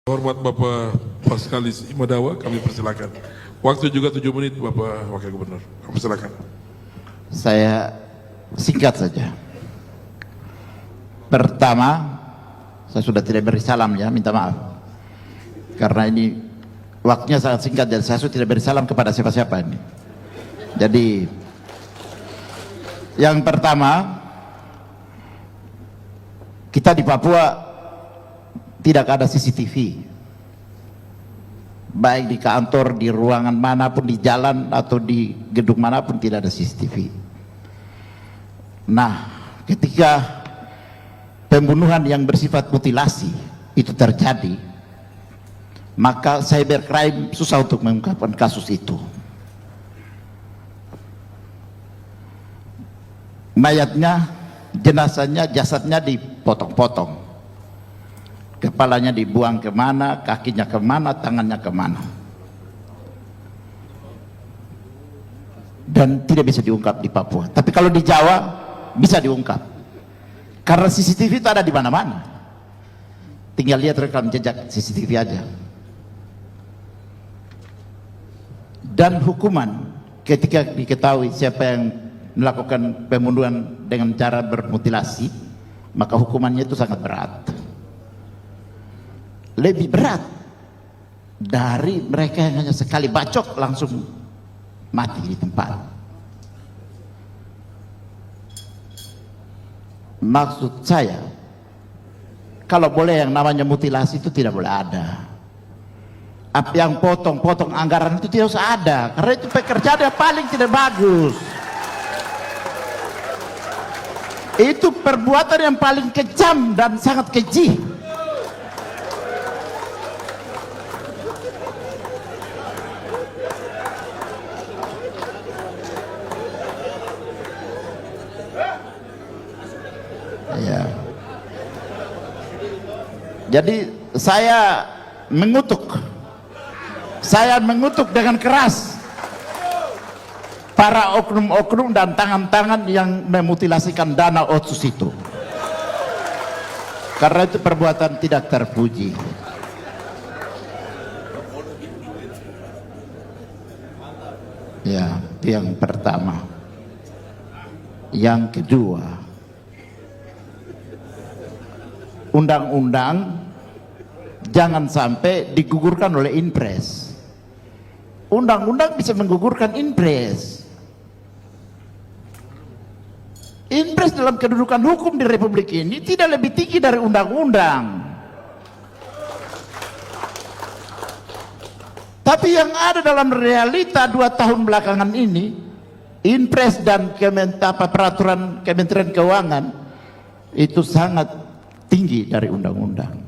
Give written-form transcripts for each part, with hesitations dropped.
Hormat Bapak Paskalis Imadawa, kami persilakan. Waktu juga 7 menit Bapak Wakil Gubernur. Kami persilakan. Saya singkat saja. Pertama, saya sudah tidak beri salam ya, minta maaf. Karena ini waktunya sangat singkat dan saya sudah tidak beri salam kepada siapa-siapa ini. Jadi, yang pertama, kita di Papua tidak ada CCTV, baik di kantor, di ruangan manapun, di jalan atau di gedung manapun tidak ada CCTV. Nah, ketika pembunuhan yang bersifat mutilasi itu terjadi, maka cybercrime susah untuk mengungkapkan kasus itu. Mayatnya, jenazahnya, jasadnya dipotong-potong, kepalanya dibuang kemana, kakinya kemana, tangannya kemana, dan tidak bisa diungkap di Papua. Tapi kalau di Jawa bisa diungkap karena CCTV itu ada di mana-mana, tinggal lihat rekam jejak CCTV aja. Dan hukuman ketika diketahui siapa yang melakukan pembunuhan dengan cara bermutilasi, maka hukumannya itu sangat berat, lebih berat dari mereka yang hanya sekali bacok langsung mati di tempat. Maksud saya, kalau boleh yang namanya mutilasi itu tidak boleh ada. Apa yang potong-potong anggaran itu tidak usah ada, karena itu pekerjaan yang paling tidak bagus. Itu perbuatan yang paling kejam dan sangat keji. Ya. Jadi saya mengutuk dengan keras para oknum-oknum dan tangan-tangan yang memutilasikan dana otsus itu, karena itu perbuatan tidak terpuji. Ya, itu yang pertama. Yang kedua, undang-undang jangan sampai digugurkan oleh Inpres. Undang-undang bisa menggugurkan Inpres. Inpres dalam kedudukan hukum di Republik ini tidak lebih tinggi dari undang-undang. Tapi yang ada dalam realita 2 tahun belakangan ini, Inpres dan peraturan Kementerian Keuangan itu sangat tinggi dari undang-undang.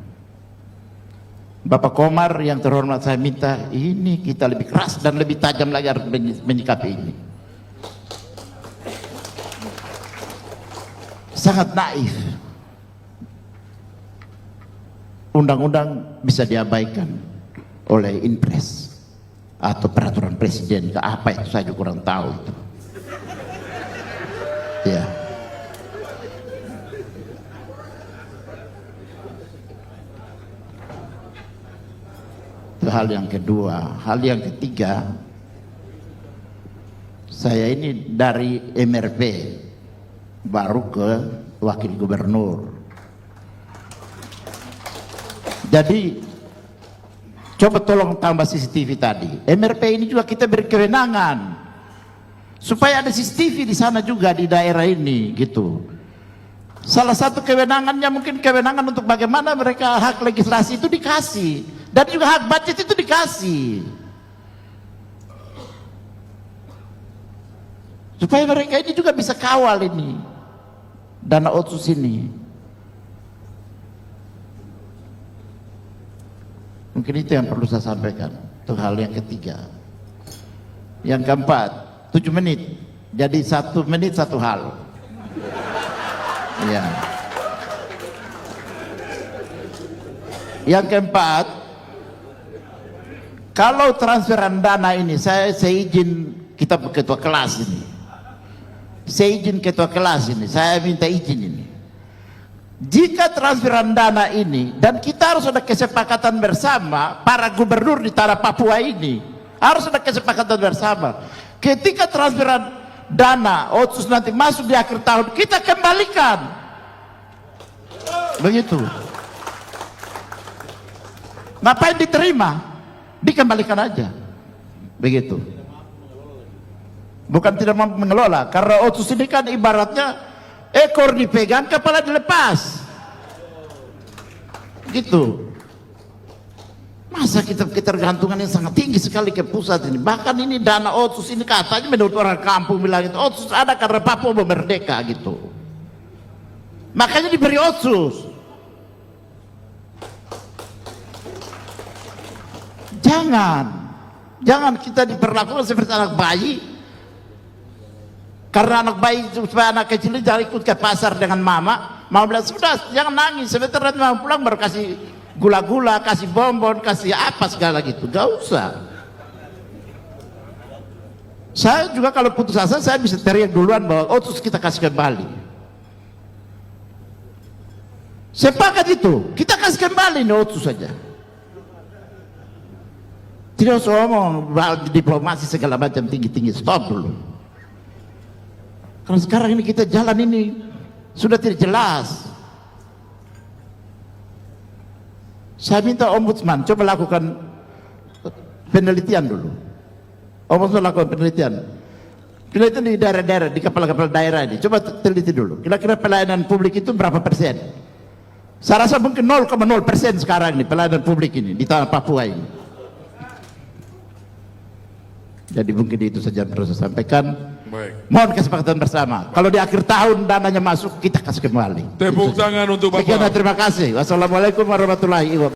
Bapak Komar yang terhormat, saya minta ini kita lebih keras dan lebih tajam lagi harus menyikapi ini. Sangat naif. Undang-undang bisa diabaikan oleh Inpres atau peraturan presiden, ke apa itu saya juga kurang tahu itu. Ya. Itu hal yang kedua. Hal yang ketiga, saya ini dari MRP baru ke wakil gubernur. Jadi coba tolong tambah CCTV tadi. MRP ini juga kita beri kewenangan supaya ada CCTV di sana juga di daerah ini gitu. Salah satu kewenangannya mungkin kewenangan untuk bagaimana mereka hak legislasi itu dikasih, dan juga hak budget itu dikasih, supaya mereka ini juga bisa kawal ini dana otsus ini. Mungkin itu yang perlu saya sampaikan. Itu hal yang ketiga. Yang keempat, 7 menit, jadi 1 menit 1 hal. Ya. Yang keempat, kalau transferan dana ini, saya izin kita ketua kelas ini, saya izin ketua kelas ini, saya minta izin ini. jika transferan dana ini, dan kita harus ada kesepakatan bersama para gubernur di tanah Papua ini, harus ada kesepakatan bersama. Ketika transferan dana otsus nanti masuk di akhir tahun, kita kembalikan. Begitu. Ngapain diterima? Dikembalikan aja. Begitu. Bukan tidak mampu mengelola, karena otsus ini kan ibaratnya ekor dipegang, kepala dilepas. Gitu. Masa kita ketergantungan yang sangat tinggi sekali ke pusat ini. Bahkan ini dana otsus ini katanya menurut orang kampung bilang itu otsus ada karena Papua mau merdeka gitu. Makanya diberi otsus. Jangan kita diperlakukan seperti anak bayi. Karena anak bayi supaya anak kecil ini jangan ikut ke pasar dengan mama bilang sudah jangan nangis, sebentar nanti mama pulang baru kasih gula-gula, kasih bonbon, kasih apa segala gitu. Gak usah. Saya juga kalau putus asa saya bisa teriak duluan bahwa otsus kita kasih kembali. Sepakat itu, kita kasih kembali nih otsus saja. Tidak usah ngomong diplomasi segala macam tinggi-tinggi, stop dulu. Karena sekarang ini kita jalan ini sudah tidak jelas. Saya minta ombudsman coba lakukan penelitian dulu. Ombudsman lakukan penelitian di daerah-daerah, di kepala-kepala daerah ini. Coba teliti dulu. Kira-kira pelayanan publik itu berapa persen? Saya rasa mungkin 0,0% sekarang ini pelayanan publik ini di tanah Papua ini. Jadi mungkin itu saja yang perlu saya sampaikan. Baik. Mohon kesepakatan bersama. Kalau di akhir tahun dananya masuk, kita kasih kembali. Tepuk tangan untuk Bapak. Sekian, terima kasih. Wassalamualaikum warahmatullahi wabarakatuh.